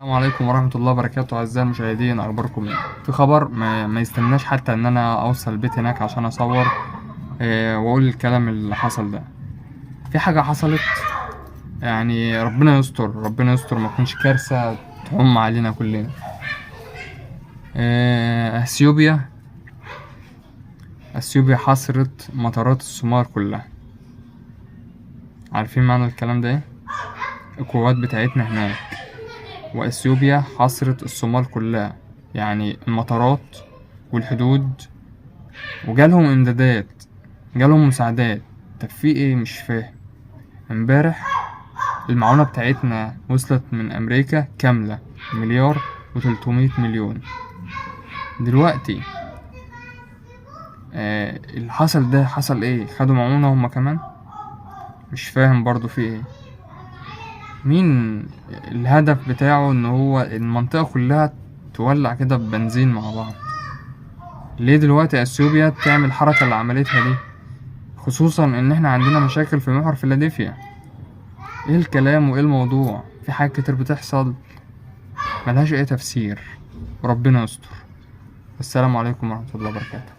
السلام عليكم ورحمة الله وبركاته. أعزائي المشاهدين، أخباركم إيه؟ في خبر ما يستناش حتى إن أنا أوصل البيت هناك عشان أصور وأقول الكلام اللي حصل ده. في حاجة حصلت، يعني ربنا يستر ربنا يستر ما تكونش كارثة تعم علينا كلنا. أثيوبيا حصرت مطارات الصومال كلها. عارفين معنى الكلام ده إيه؟ القوات بتاعتنا هناك، وأثيوبيا حصرت الصومال كلها، يعني المطارات والحدود، وجالهم امدادات، جالهم مساعدات. طب في ايه؟ مش فاهم. امبارح المعونة بتاعتنا وصلت من امريكا كاملة 1,300,000,000. دلوقتي اللي حصل ده حصل ايه؟ خدوا معونة هما كمان؟ مش فاهم برضو في ايه. مين الهدف بتاعه ان هو المنطقة كلها تولع كده ببنزين مع بعض؟ ليه دلوقتي اثيوبيا تعمل الحركة اللي عملتها دي؟ خصوصا ان احنا عندنا مشاكل في محور فيلادلفيا. ايه الكلام وايه الموضوع؟ في حاجات كتير بتحصل ملهاش اي تفسير، وربنا يستر. السلام عليكم ورحمة الله وبركاته.